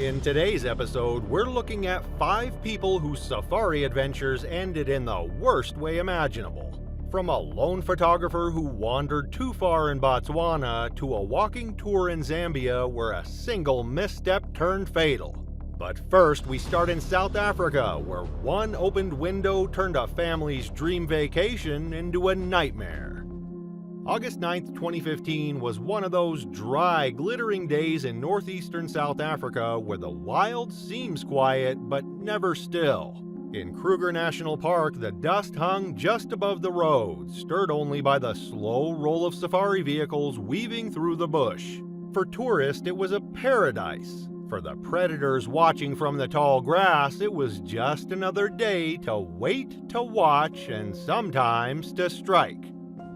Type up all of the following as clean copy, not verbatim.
In today's episode, we're looking at 5 people whose safari adventures ended in the worst way imaginable. From a lone photographer who wandered too far in Botswana to a walking tour in Zambia where a single misstep turned fatal. But first, we start in South Africa, where one opened window turned a family's dream vacation into a nightmare. August 9th, 2015 was one of those dry, glittering days in northeastern South Africa where the wild seems quiet but never still. In Kruger National Park, the dust hung just above the road, stirred only by the slow roll of safari vehicles weaving through the bush. For tourists, it was a paradise. For the predators watching from the tall grass, it was just another day to wait, to watch, and sometimes to strike.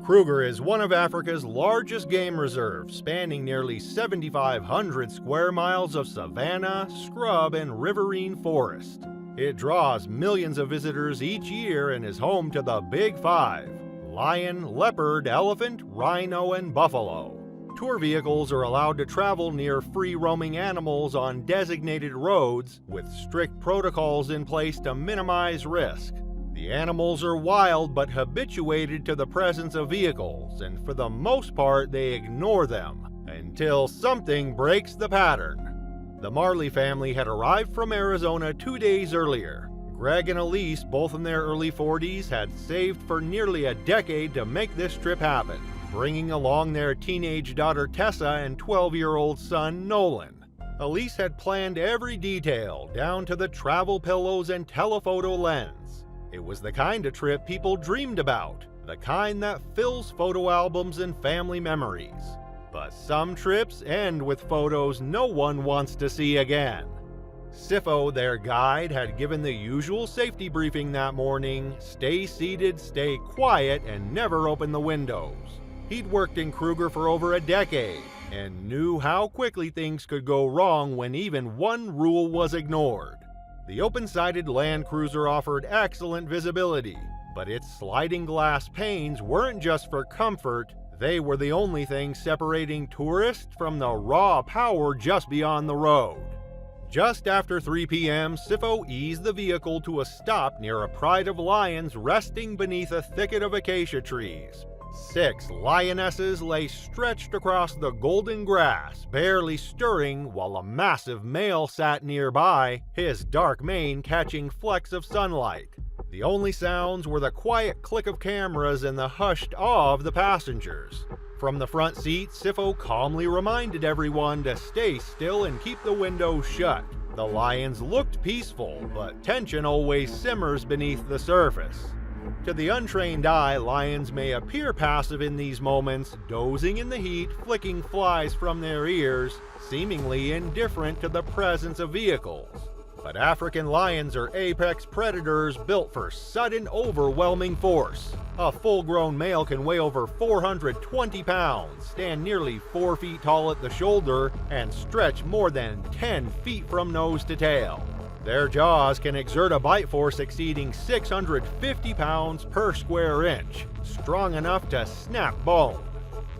Kruger is one of Africa's largest game reserves, spanning nearly 7,500 square miles of savanna, scrub, and riverine forest. It draws millions of visitors each year and is home to the Big Five: lion, leopard, elephant, rhino, and buffalo. Tour vehicles are allowed to travel near free-roaming animals on designated roads, with strict protocols in place to minimize risk. The animals are wild but habituated to the presence of vehicles, and for the most part they ignore them, until something breaks the pattern. The Marley family had arrived from Arizona 2 days earlier. Greg and Elise, both in their early 40s, had saved for nearly a decade to make this trip happen, bringing along their teenage daughter Tessa and 12-year-old son Nolan. Elise had planned every detail, down to the travel pillows and telephoto lens. It was the kind of trip people dreamed about, the kind that fills photo albums and family memories. But some trips end with photos no one wants to see again. Sifo, their guide, had given the usual safety briefing that morning: stay seated, stay quiet, and never open the windows. He'd worked in Kruger for over a decade and knew how quickly things could go wrong when even one rule was ignored. The open-sided Land Cruiser offered excellent visibility, but its sliding glass panes weren't just for comfort, they were the only thing separating tourists from the raw power just beyond the road. Just after 3 p.m., Sifo eased the vehicle to a stop near a pride of lions resting beneath a thicket of acacia trees. 6 lionesses lay stretched across the golden grass, barely stirring, while a massive male sat nearby, his dark mane catching flecks of sunlight. The only sounds were the quiet click of cameras and the hushed awe of the passengers. From the front seat, Sifo calmly reminded everyone to stay still and keep the windows shut. The lions looked peaceful, but tension always simmers beneath the surface. To the untrained eye, lions may appear passive in these moments, dozing in the heat, flicking flies from their ears, seemingly indifferent to the presence of vehicles. But African lions are apex predators built for sudden, overwhelming force. A full-grown male can weigh over 420 pounds, stand nearly 4 feet tall at the shoulder, and stretch more than 10 feet from nose to tail. Their jaws can exert a bite force exceeding 650 pounds per square inch, strong enough to snap bone.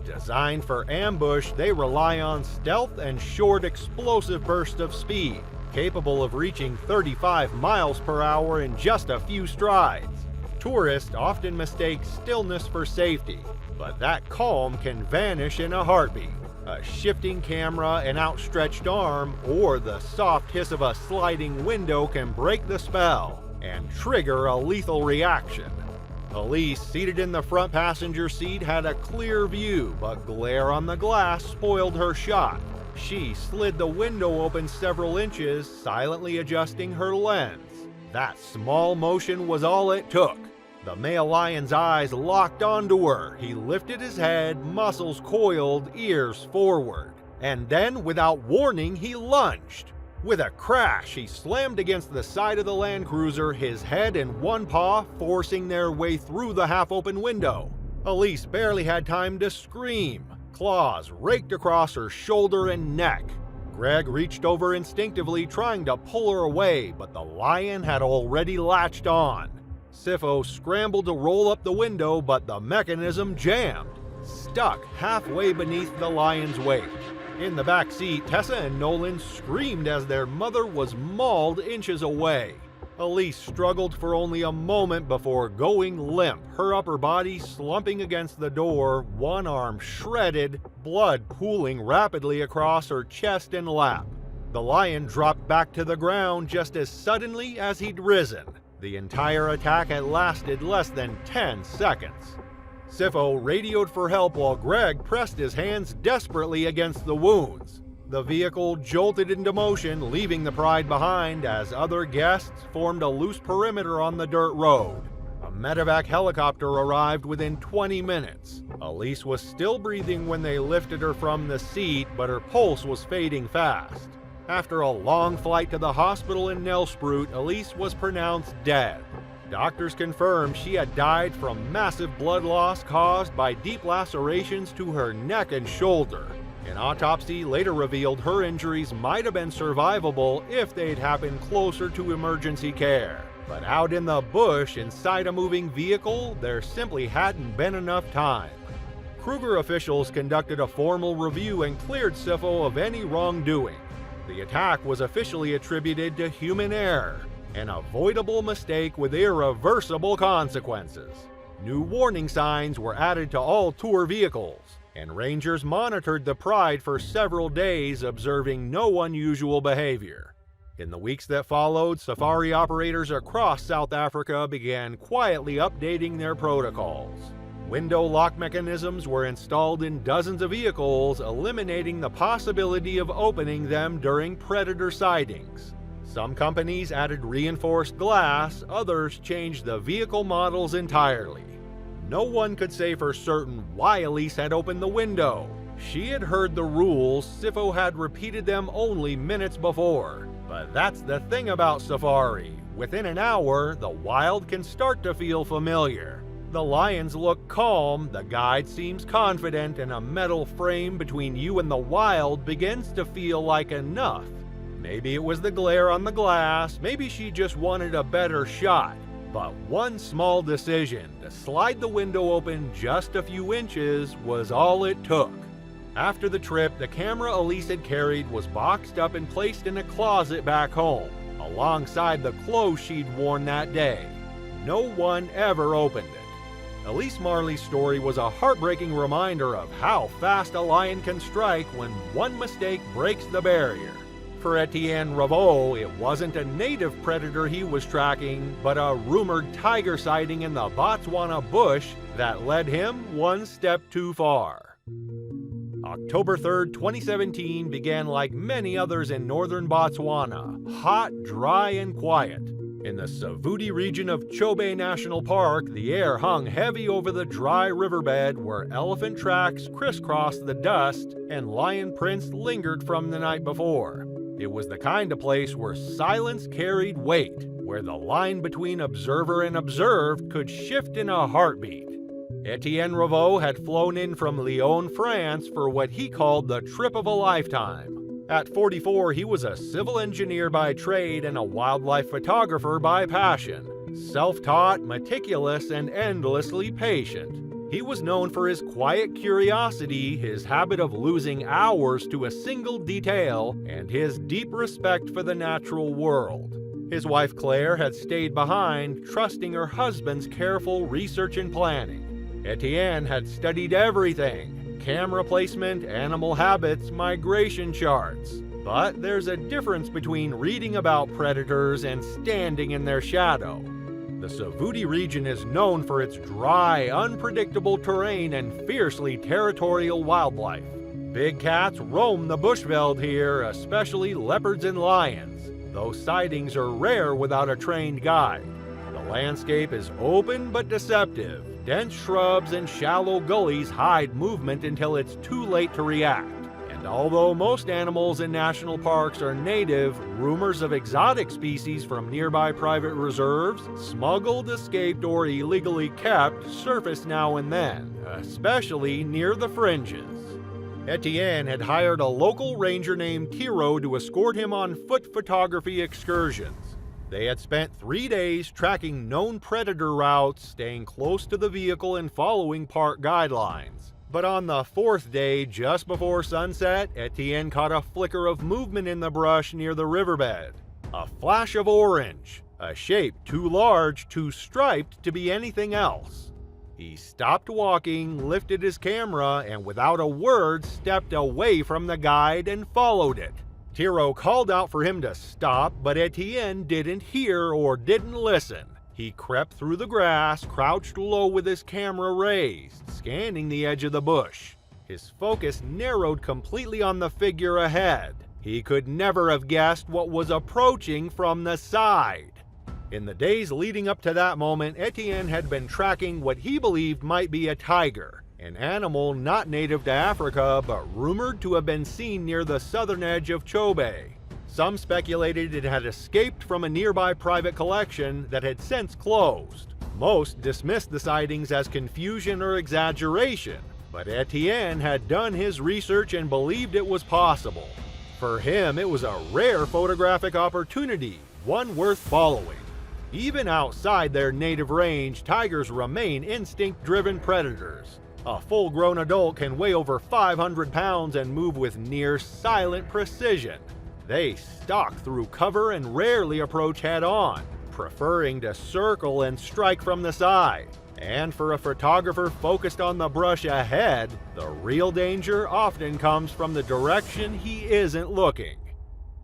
Designed for ambush, they rely on stealth and short, explosive bursts of speed, capable of reaching 35 miles per hour in just a few strides. Tourists often mistake stillness for safety, but that calm can vanish in a heartbeat. A shifting camera, an outstretched arm, or the soft hiss of a sliding window can break the spell and trigger a lethal reaction. Elise, seated in the front passenger seat, had a clear view, but glare on the glass spoiled her shot. She slid the window open several inches, silently adjusting her lens. That small motion was all it took. The male lion's eyes locked onto her. He lifted his head, muscles coiled, ears forward. And then, without warning, he lunged. With a crash, he slammed against the side of the Land Cruiser, his head and one paw forcing their way through the half-open window. Elise barely had time to scream. Claws raked across her shoulder and neck. Greg reached over instinctively, trying to pull her away, but the lion had already latched on. Sifo scrambled to roll up the window, but the mechanism jammed, stuck halfway beneath the lion's weight. In the back seat, Tessa and Nolan screamed as their mother was mauled inches away. Elise struggled for only a moment before going limp, her upper body slumping against the door, one arm shredded, blood pooling rapidly across her chest and lap. The lion dropped back to the ground just as suddenly as he'd risen. The entire attack had lasted less than 10 seconds. Sifo radioed for help while Greg pressed his hands desperately against the wounds. The vehicle jolted into motion, leaving the Pride behind as other guests formed a loose perimeter on the dirt road. A medevac helicopter arrived within 20 minutes. Elise was still breathing when they lifted her from the seat, but her pulse was fading fast. After a long flight to the hospital in Nelspruit, Elise was pronounced dead. Doctors confirmed she had died from massive blood loss caused by deep lacerations to her neck and shoulder. An autopsy later revealed her injuries might have been survivable if they'd happened closer to emergency care. But out in the bush inside a moving vehicle, there simply hadn't been enough time. Kruger officials conducted a formal review and cleared Sifo of any wrongdoing. The attack was officially attributed to human error, an avoidable mistake with irreversible consequences. New warning signs were added to all tour vehicles, and rangers monitored the Pride for several days, observing no unusual behavior. In the weeks that followed, safari operators across South Africa began quietly updating their protocols. Window lock mechanisms were installed in dozens of vehicles, eliminating the possibility of opening them during predator sightings. Some companies added reinforced glass, others changed the vehicle models entirely. No one could say for certain why Elise had opened the window. She had heard the rules, Sifo had repeated them only minutes before. But that's the thing about safari. Within an hour, the wild can start to feel familiar. The lions look calm, the guide seems confident, and a metal frame between you and the wild begins to feel like enough. Maybe it was the glare on the glass, maybe she just wanted a better shot. But one small decision, to slide the window open just a few inches, was all it took. After the trip, the camera Elise had carried was boxed up and placed in a closet back home, alongside the clothes she'd worn that day. No one ever opened it. Elise Marley's story was a heartbreaking reminder of how fast a lion can strike when one mistake breaks the barrier. For Etienne Ravoux, it wasn't a native predator he was tracking, but a rumored tiger sighting in the Botswana bush that led him one step too far. October 3, 2017 began like many others in northern Botswana, hot, dry, and quiet. In the Savuti region of Chobe National Park, the air hung heavy over the dry riverbed where elephant tracks crisscrossed the dust and lion prints lingered from the night before. It was the kind of place where silence carried weight, where the line between observer and observed could shift in a heartbeat. Etienne Ravoux had flown in from Lyon, France for what he called the trip of a lifetime. At 44, he was a civil engineer by trade and a wildlife photographer by passion. Self-taught, meticulous, and endlessly patient. He was known for his quiet curiosity, his habit of losing hours to a single detail, and his deep respect for the natural world. His wife Claire had stayed behind, trusting her husband's careful research and planning. Etienne had studied everything: camera placement, animal habits, migration charts. But there's a difference between reading about predators and standing in their shadow. The Savuti region is known for its dry, unpredictable terrain and fiercely territorial wildlife. Big cats roam the bushveld here, especially leopards and lions. Those sightings are rare without a trained guide. The landscape is open but deceptive. Dense shrubs and shallow gullies hide movement until it's too late to react. And although most animals in national parks are native, rumors of exotic species from nearby private reserves, smuggled, escaped, or illegally kept, surface now and then, especially near the fringes. Etienne had hired a local ranger named Tiro to escort him on foot photography excursions. They had spent 3 days tracking known predator routes, staying close to the vehicle and following park guidelines. But on the fourth day, just before sunset, Etienne caught a flicker of movement in the brush near the riverbed. A flash of orange, a shape too large, too striped to be anything else. He stopped walking, lifted his camera, and without a word stepped away from the guide and followed it. Tiro called out for him to stop, but Etienne didn't hear or didn't listen. He crept through the grass, crouched low with his camera raised, scanning the edge of the bush. His focus narrowed completely on the figure ahead. He could never have guessed what was approaching from the side. In the days leading up to that moment, Etienne had been tracking what he believed might be a tiger, an animal not native to Africa but rumored to have been seen near the southern edge of Chobe. Some speculated it had escaped from a nearby private collection that had since closed. Most dismissed the sightings as confusion or exaggeration, but Etienne had done his research and believed it was possible. For him, it was a rare photographic opportunity, one worth following. Even outside their native range, tigers remain instinct-driven predators. A full-grown adult can weigh over 500 pounds and move with near-silent precision. They stalk through cover and rarely approach head-on, preferring to circle and strike from the side. And for a photographer focused on the brush ahead, the real danger often comes from the direction he isn't looking.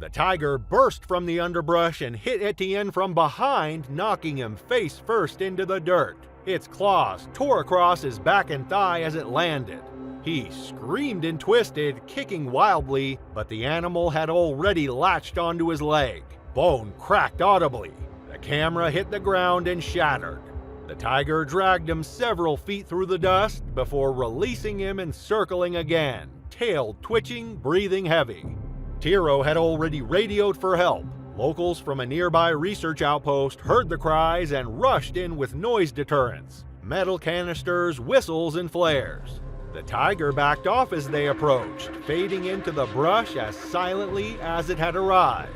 The tiger burst from the underbrush and hit Etienne from behind, knocking him face first into the dirt. Its claws tore across his back and thigh as it landed. He screamed and twisted, kicking wildly, but the animal had already latched onto his leg. Bone cracked audibly. The camera hit the ground and shattered. The tiger dragged him several feet through the dust before releasing him and circling again, tail twitching, breathing heavy. Tiro had already radioed for help. Locals from a nearby research outpost heard the cries and rushed in with noise deterrents, metal canisters, whistles, and flares. The tiger backed off as they approached, fading into the brush as silently as it had arrived.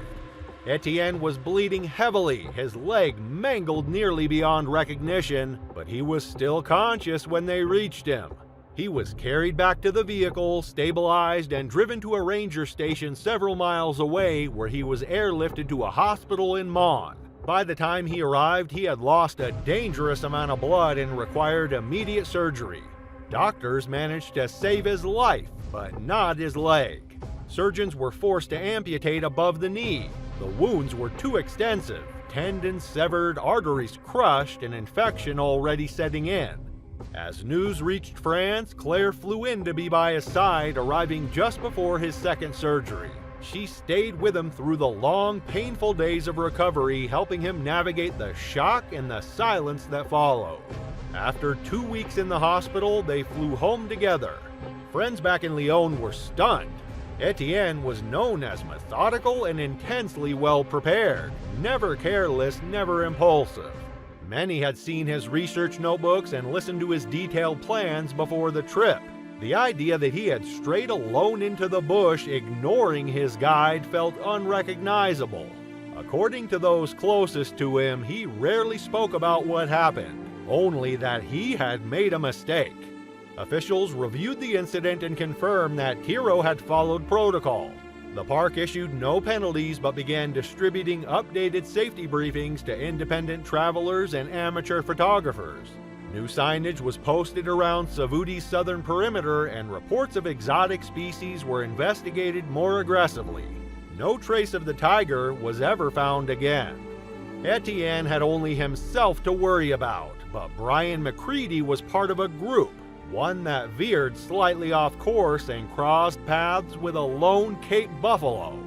Etienne was bleeding heavily, his leg mangled nearly beyond recognition, but he was still conscious when they reached him. He was carried back to the vehicle, stabilized, and driven to a ranger station several miles away where he was airlifted to a hospital in Mon. By the time he arrived, he had lost a dangerous amount of blood and required immediate surgery. Doctors managed to save his life, but not his leg. Surgeons were forced to amputate above the knee. The wounds were too extensive, tendons severed, arteries crushed, and infection already setting in. As news reached France, Claire flew in to be by his side, arriving just before his second surgery. She stayed with him through the long, painful days of recovery, helping him navigate the shock and the silence that followed. After 2 weeks in the hospital, they flew home together. Friends back in Lyon were stunned. Etienne was known as methodical and intensely well prepared, never careless, never impulsive. Many had seen his research notebooks and listened to his detailed plans before the trip. The idea that he had strayed alone into the bush, ignoring his guide, felt unrecognizable. According to those closest to him, he rarely spoke about what happened, only that he had made a mistake. Officials reviewed the incident and confirmed that Tiro had followed protocol. The park issued no penalties but began distributing updated safety briefings to independent travelers and amateur photographers. New signage was posted around Savoudi's southern perimeter, and reports of exotic species were investigated more aggressively. No trace of the tiger was ever found again. Etienne had only himself to worry about, but Brian McCready was part of a group, one that veered slightly off course and crossed paths with a lone Cape buffalo.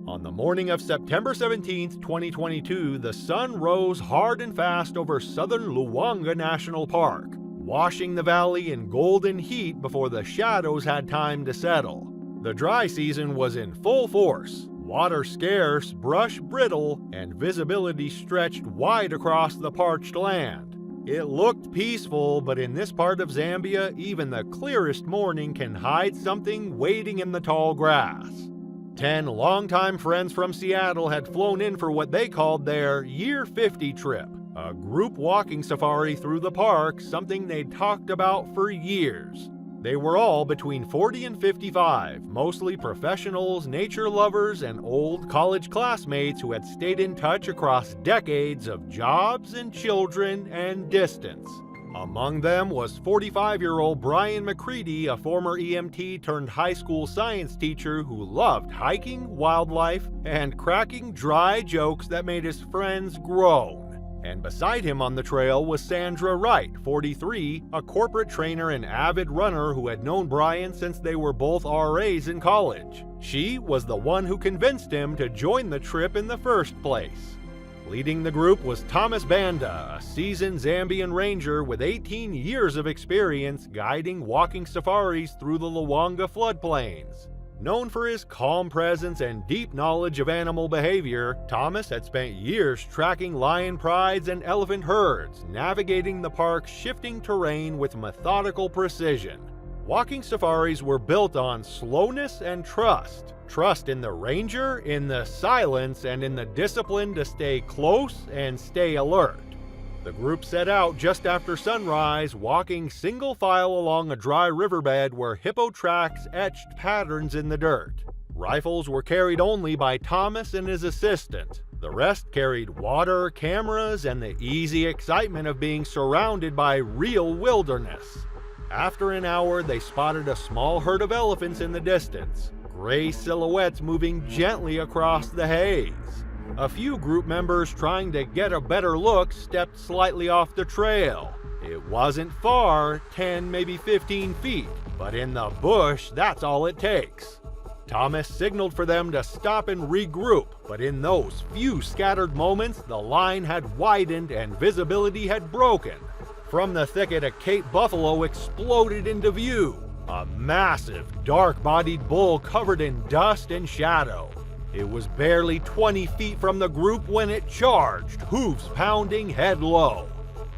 On the morning of September 17, 2022, the sun rose hard and fast over southern Luanga National Park, washing the valley in golden heat before the shadows had time to settle. The dry season was in full force, water scarce, brush brittle, and visibility stretched wide across the parched land. It looked peaceful, but in this part of Zambia, even the clearest morning can hide something waiting in the tall grass. 10 longtime friends from Seattle had flown in for what they called their Year 50 trip, a group walking safari through the park, something they'd talked about for years. They were all between 40 and 55, mostly professionals, nature lovers, and old college classmates who had stayed in touch across decades of jobs and children and distance. Among them was 45-year-old Brian McCready, a former EMT turned high school science teacher who loved hiking, wildlife, and cracking dry jokes that made his friends groan. And beside him on the trail was Sandra Wright, 43, a corporate trainer and avid runner who had known Brian since they were both RAs in college. She was the one who convinced him to join the trip in the first place. Leading the group was Thomas Banda, a seasoned Zambian ranger with 18 years of experience guiding walking safaris through the Luangwa floodplains. Known for his calm presence and deep knowledge of animal behavior, Thomas had spent years tracking lion prides and elephant herds, navigating the park's shifting terrain with methodical precision. Walking safaris were built on slowness and trust. Trust in the ranger, in the silence, and in the discipline to stay close and stay alert. The group set out just after sunrise, walking single file along a dry riverbed where hippo tracks etched patterns in the dirt. Rifles were carried only by Thomas and his assistant. The rest carried water, cameras, and the easy excitement of being surrounded by real wilderness. After an hour, they spotted a small herd of elephants in the distance, gray silhouettes moving gently across the haze. A few group members trying to get a better look stepped slightly off the trail. It wasn't far, 10, maybe 15 feet, but in the bush, that's all it takes. Thomas signaled for them to stop and regroup, but in those few scattered moments, the line had widened and visibility had broken. From the thicket, a Cape buffalo exploded into view, a massive, dark-bodied bull covered in dust and shadow. It was barely 20 feet from the group when it charged, hooves pounding, head low.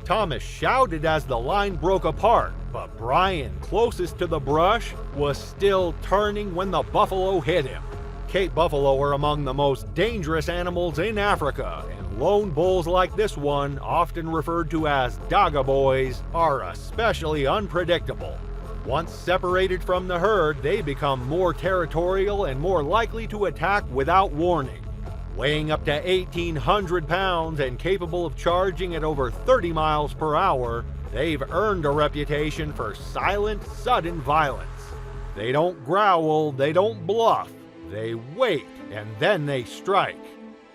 Thomas shouted as the line broke apart, but Brian, closest to the brush, was still turning when the buffalo hit him. Cape buffalo are among the most dangerous animals in Africa, and lone bulls like this one, often referred to as Daga boys, are especially unpredictable. Once separated from the herd, they become more territorial and more likely to attack without warning. Weighing up to 1,800 pounds and capable of charging at over 30 miles per hour, they've earned a reputation for silent, sudden violence. They don't growl, they don't bluff, they wait, and then they strike.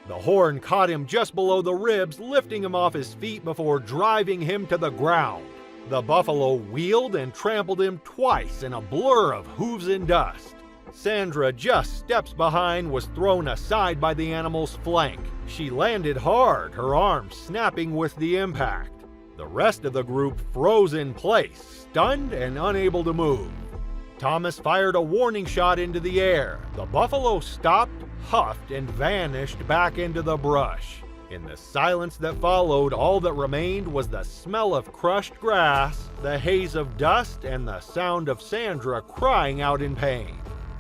The horn caught him just below the ribs, lifting him off his feet before driving him to the ground. The buffalo wheeled and trampled him twice in a blur of hooves and dust. Sandra, just steps behind, was thrown aside by the animal's flank. She landed hard, her arms snapping with the impact. The rest of the group froze in place, stunned and unable to move. Thomas fired a warning shot into the air. The buffalo stopped, huffed, and vanished back into the brush. In the silence that followed, all that remained was the smell of crushed grass, the haze of dust, and the sound of Sandra crying out in pain.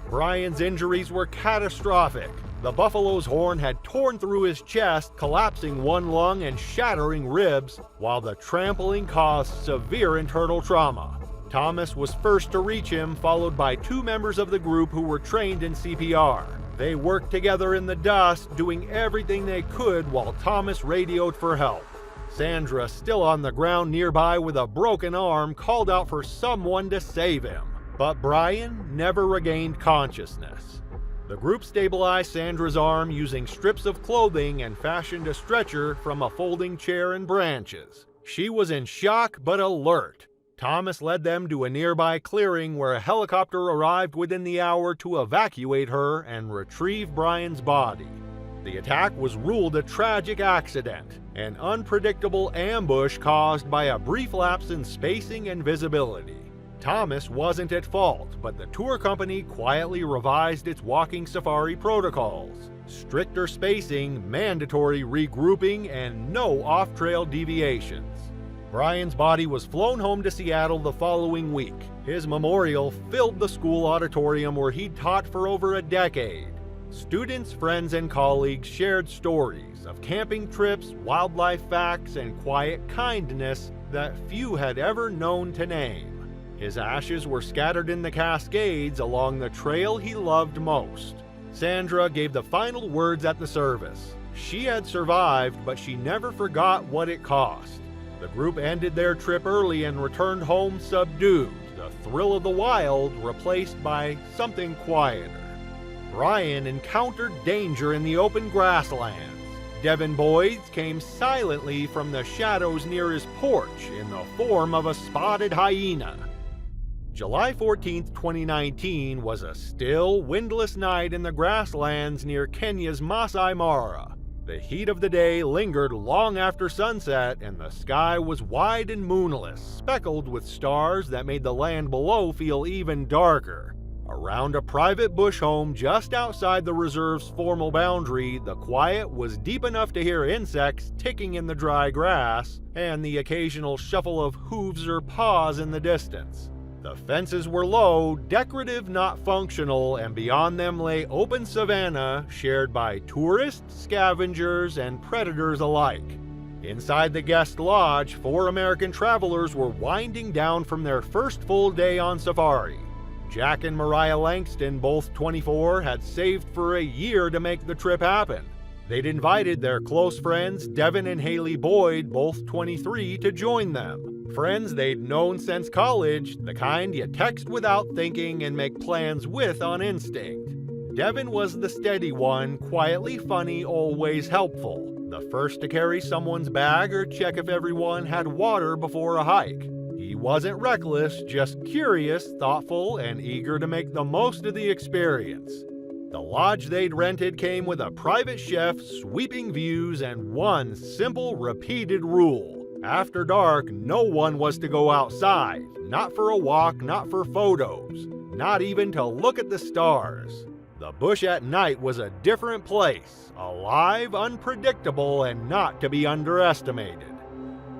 Brian's injuries were catastrophic. The buffalo's horn had torn through his chest, collapsing one lung and shattering ribs, while the trampling caused severe internal trauma. Thomas was first to reach him, followed by two members of the group who were trained in CPR. They worked together in the dust, doing everything they could while Thomas radioed for help. Sandra, still on the ground nearby with a broken arm, called out for someone to save him. But Brian never regained consciousness. The group stabilized Sandra's arm using strips of clothing and fashioned a stretcher from a folding chair and branches. She was in shock but alert. Thomas led them to a nearby clearing where a helicopter arrived within the hour to evacuate her and retrieve Brian's body. The attack was ruled a tragic accident, an unpredictable ambush caused by a brief lapse in spacing and visibility. Thomas wasn't at fault, but the tour company quietly revised its walking safari protocols. Stricter spacing, mandatory regrouping, and no off-trail deviations. Brian's body was flown home to Seattle the following week. His memorial filled the school auditorium where he'd taught for over a decade. Students, friends, and colleagues shared stories of camping trips, wildlife facts, and quiet kindness that few had ever known to name. His ashes were scattered in the Cascades along the trail he loved most. Sandra gave the final words at the service. She had survived, but she never forgot what it cost. The group ended their trip early and returned home subdued, the thrill of the wild replaced by something quieter. Brian encountered danger in the open grasslands. Devin Boyds came silently from the shadows near his porch in the form of a spotted hyena. July 14, 2019 was a still, windless night in the grasslands near Kenya's Masai Mara. The heat of the day lingered long after sunset, and the sky was wide and moonless, speckled with stars that made the land below feel even darker. Around a private bush home just outside the reserve's formal boundary, the quiet was deep enough to hear insects ticking in the dry grass and the occasional shuffle of hooves or paws in the distance. The fences were low, decorative not functional, and beyond them lay open savanna shared by tourists, scavengers, and predators alike. Inside the guest lodge, 4 American travelers were winding down from their first full day on safari. Jack and Mariah Langston, both 24, had saved for a year to make the trip happen. They'd invited their close friends, Devin and Haley Boyd, both 23, to join them. Friends they'd known since college, the kind you text without thinking and make plans with on instinct. Devin was the steady one, quietly funny, always helpful. The first to carry someone's bag or check if everyone had water before a hike. He wasn't reckless, just curious, thoughtful, and eager to make the most of the experience. The lodge they'd rented came with a private chef, sweeping views, and one simple, repeated rule. After dark, no one was to go outside. Not for a walk, not for photos, not even to look at the stars. The bush at night was a different place, alive, unpredictable, and not to be underestimated.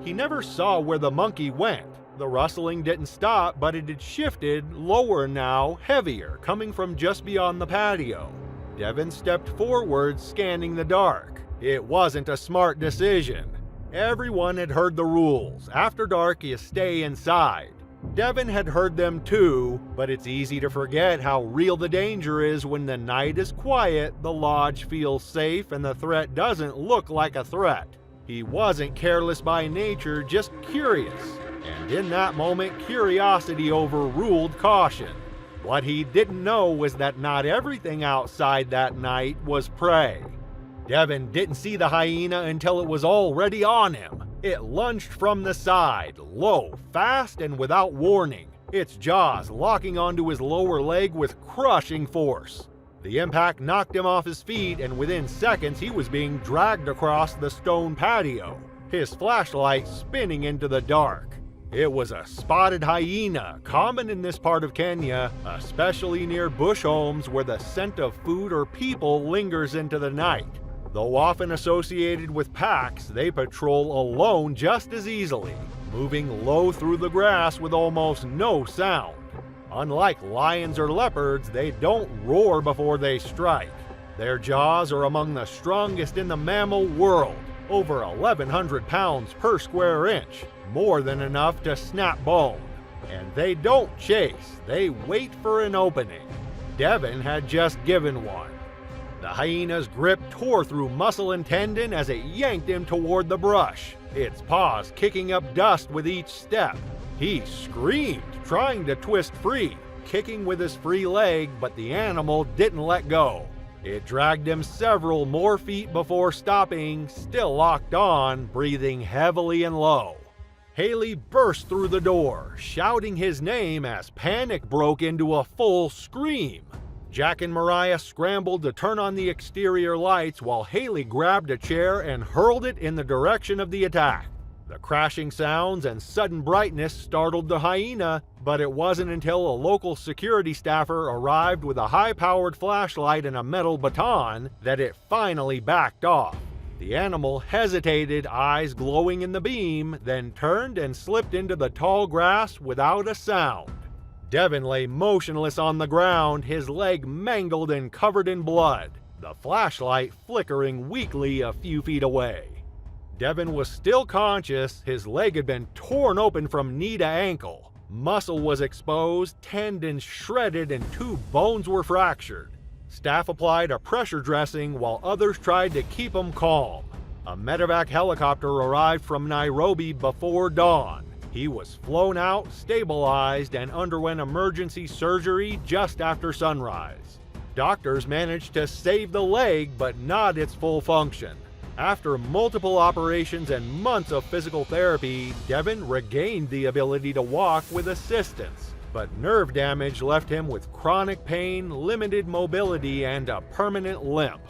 He never saw where the monkey went. The rustling didn't stop, but it had shifted, lower now, heavier, coming from just beyond the patio. Devin stepped forward, scanning the dark. It wasn't a smart decision. Everyone had heard the rules. After dark, you stay inside. Devin had heard them too, but it's easy to forget how real the danger is when the night is quiet, the lodge feels safe, and the threat doesn't look like a threat. He wasn't careless by nature, just curious. And in that moment, curiosity overruled caution. What he didn't know was that not everything outside that night was prey. Devin didn't see the hyena until it was already on him. It lunged from the side, low, fast, and without warning, its jaws locking onto his lower leg with crushing force. The impact knocked him off his feet, and within seconds he was being dragged across the stone patio, his flashlight spinning into the dark. It was a spotted hyena, common in this part of Kenya, especially near bush homes where the scent of food or people lingers into the night. Though often associated with packs, they patrol alone just as easily, moving low through the grass with almost no sound. Unlike lions or leopards, they don't roar before they strike. Their jaws are among the strongest in the mammal world, over 1,100 pounds per square inch, more than enough to snap bone. And they don't chase, they wait for an opening. Devin had just given one. The hyena's grip tore through muscle and tendon as it yanked him toward the brush, its paws kicking up dust with each step. He screamed, trying to twist free, kicking with his free leg, but the animal didn't let go. It dragged him several more feet before stopping, still locked on, breathing heavily and low. Haley burst through the door, shouting his name as panic broke into a full scream. Jack and Mariah scrambled to turn on the exterior lights while Haley grabbed a chair and hurled it in the direction of the attack. The crashing sounds and sudden brightness startled the hyena, but it wasn't until a local security staffer arrived with a high-powered flashlight and a metal baton that it finally backed off. The animal hesitated, eyes glowing in the beam, then turned and slipped into the tall grass without a sound. Devin lay motionless on the ground, his leg mangled and covered in blood, the flashlight flickering weakly a few feet away. Devin was still conscious, his leg had been torn open from knee to ankle. Muscle was exposed, tendons shredded, and 2 bones were fractured. Staff applied a pressure dressing while others tried to keep him calm. A medevac helicopter arrived from Nairobi before dawn. He was flown out, stabilized, and underwent emergency surgery just after sunrise. Doctors managed to save the leg, but not its full function. After multiple operations and months of physical therapy, Devin regained the ability to walk with assistance, but nerve damage left him with chronic pain, limited mobility, and a permanent limp.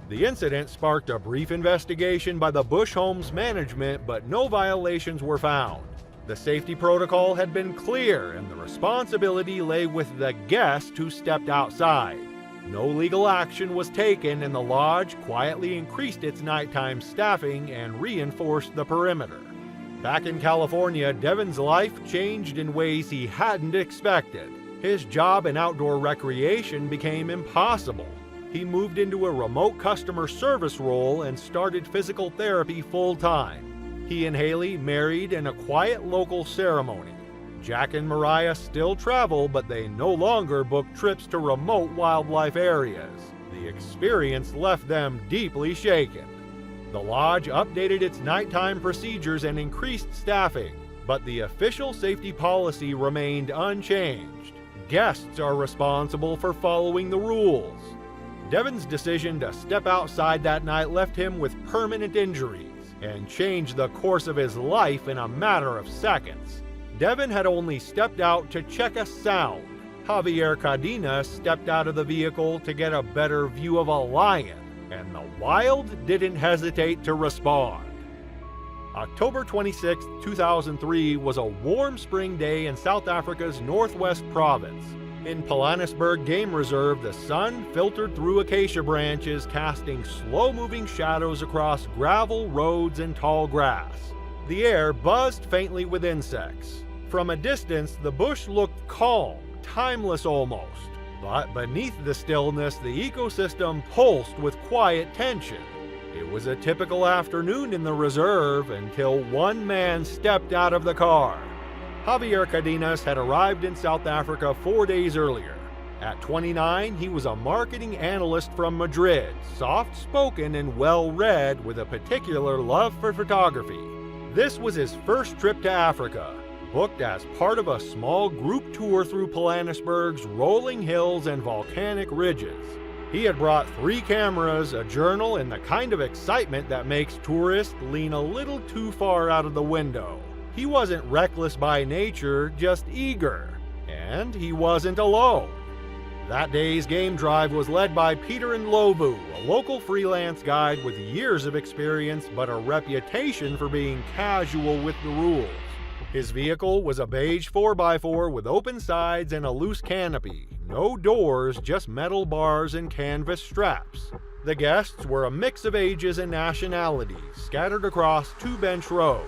The incident sparked a brief investigation by the Bush Homes management, but no violations were found. The safety protocol had been clear, and the responsibility lay with the guest who stepped outside. No legal action was taken, and the lodge quietly increased its nighttime staffing and reinforced the perimeter. Back in California, Devin's life changed in ways he hadn't expected. His job in outdoor recreation became impossible. He moved into a remote customer service role and started physical therapy full-time. He and Haley married in a quiet local ceremony. Jack and Mariah still travel, but they no longer book trips to remote wildlife areas. The experience left them deeply shaken. The lodge updated its nighttime procedures and increased staffing, but the official safety policy remained unchanged. Guests are responsible for following the rules. Devin's decision to step outside that night left him with permanent injuries and changed the course of his life in a matter of seconds. Devin had only stepped out to check a sound. Javier Cardenas stepped out of the vehicle to get a better view of a lion, and the wild didn't hesitate to respond. October 26, 2003 was a warm spring day in South Africa's Northwest Province. In Pilanesberg Game Reserve, the sun filtered through acacia branches, casting slow-moving shadows across gravel roads and tall grass. The air buzzed faintly with insects. From a distance, the bush looked calm, timeless almost. But beneath the stillness, the ecosystem pulsed with quiet tension. It was a typical afternoon in the reserve until one man stepped out of the car. Javier Cardenas had arrived in South Africa 4 days earlier. At 29, he was a marketing analyst from Madrid, soft-spoken and well-read with a particular love for photography. This was his first trip to Africa, booked as part of a small group tour through Pilanesberg's rolling hills and volcanic ridges. He had brought 3 cameras, a journal, and the kind of excitement that makes tourists lean a little too far out of the window. He wasn't reckless by nature, just eager. And he wasn't alone. That day's game drive was led by Peter Ndlovu, a local freelance guide with years of experience but a reputation for being casual with the rules. His vehicle was a beige 4x4 with open sides and a loose canopy. No doors, just metal bars and canvas straps. The guests were a mix of ages and nationalities, scattered across 2 bench rows.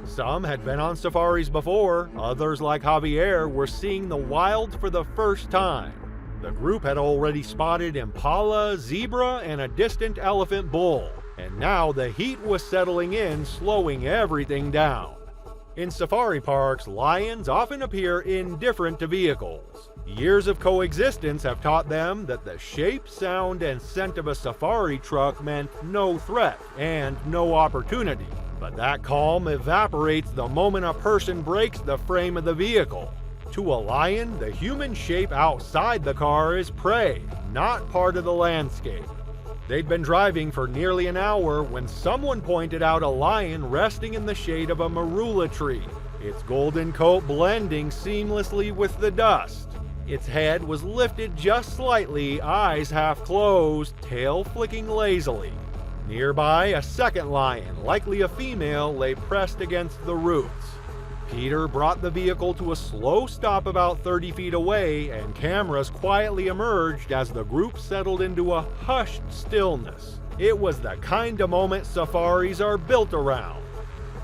Some had been on safaris before, others like Javier were seeing the wild for the first time. The group had already spotted impala, zebra, and a distant elephant bull, and now the heat was settling in, slowing everything down. In safari parks, lions often appear indifferent to vehicles. Years of coexistence have taught them that the shape, sound, and scent of a safari truck meant no threat and no opportunity. But that calm evaporates the moment a person breaks the frame of the vehicle. To a lion, the human shape outside the car is prey, not part of the landscape. They'd been driving for nearly an hour when someone pointed out a lion resting in the shade of a marula tree, its golden coat blending seamlessly with the dust. Its head was lifted just slightly, eyes half closed, tail flicking lazily. Nearby, a second lion, likely a female, lay pressed against the roots. Peter brought the vehicle to a slow stop about 30 feet away, and cameras quietly emerged as the group settled into a hushed stillness. It was the kind of moment safaris are built around.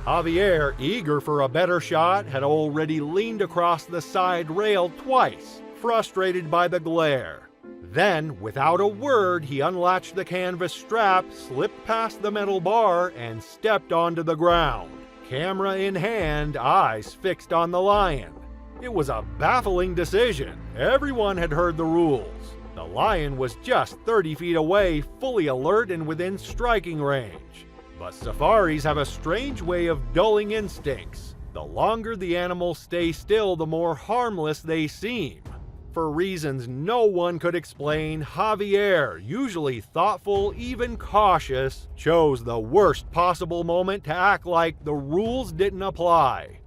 Javier, eager for a better shot, had already leaned across the side rail twice, frustrated by the glare. Then, without a word, he unlatched the canvas strap, slipped past the metal bar, and stepped onto the ground. Camera in hand, eyes fixed on the lion. It was a baffling decision. Everyone had heard the rules. The lion was just 30 feet away, fully alert and within striking range. But safaris have a strange way of dulling instincts. The longer the animals stay still, the more harmless they seem. For reasons no one could explain, Javier, usually thoughtful, even cautious, chose the worst possible moment to act like the rules didn't apply.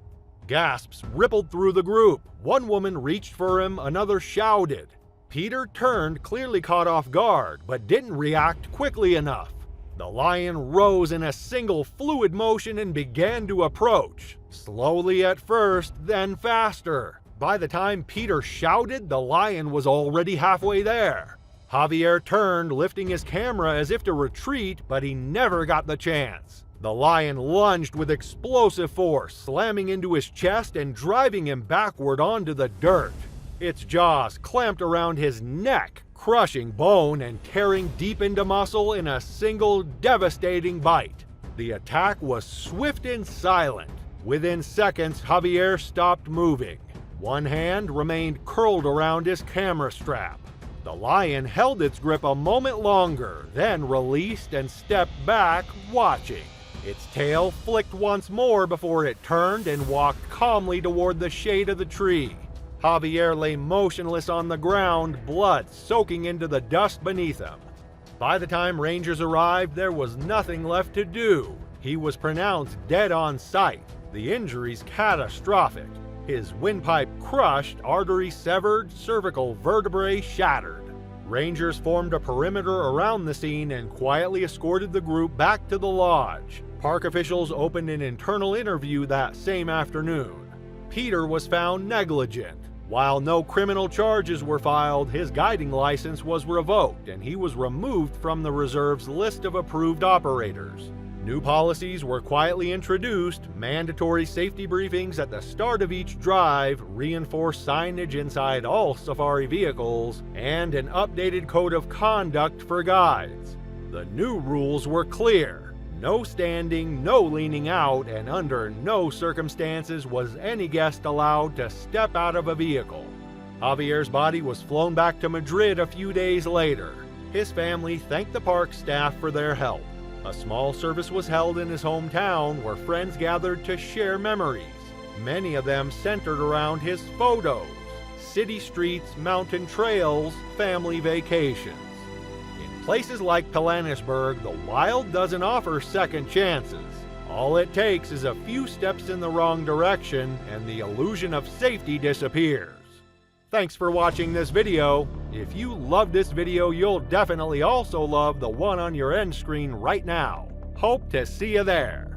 Gasps rippled through the group. One woman reached for him, another shouted. Peter turned, clearly caught off guard, but didn't react quickly enough. The lion rose in a single fluid motion and began to approach. Slowly at first, then faster. By the time Peter shouted, the lion was already halfway there. Javier turned, lifting his camera as if to retreat, but he never got the chance. The lion lunged with explosive force, slamming into his chest and driving him backward onto the dirt. Its jaws clamped around his neck, crushing bone and tearing deep into muscle in a single devastating bite. The attack was swift and silent. Within seconds, Javier stopped moving. One hand remained curled around his camera strap. The lion held its grip a moment longer, then released and stepped back, watching. Its tail flicked once more before it turned and walked calmly toward the shade of the tree. Javier lay motionless on the ground, blood soaking into the dust beneath him. By the time rangers arrived, there was nothing left to do. He was pronounced dead on sight, the injuries catastrophic. His windpipe crushed, artery severed, cervical vertebrae shattered. Rangers formed a perimeter around the scene and quietly escorted the group back to the lodge. Park officials opened an internal interview that same afternoon. Peter was found negligent. While no criminal charges were filed, his guiding license was revoked and he was removed from the reserve's list of approved operators. New policies were quietly introduced, mandatory safety briefings at the start of each drive, reinforced signage inside all safari vehicles, and an updated code of conduct for guides. The new rules were clear. No standing, no leaning out, and under no circumstances was any guest allowed to step out of a vehicle. Javier's body was flown back to Madrid a few days later. His family thanked the park staff for their help. A small service was held in his hometown where friends gathered to share memories, many of them centered around his photos, city streets, mountain trails, family vacations. In places like Pilanesberg, the wild doesn't offer second chances. All it takes is a few steps in the wrong direction and the illusion of safety disappears. Thanks for watching this video. If you love this video, you'll definitely also love the one on your end screen right now. Hope to see you there.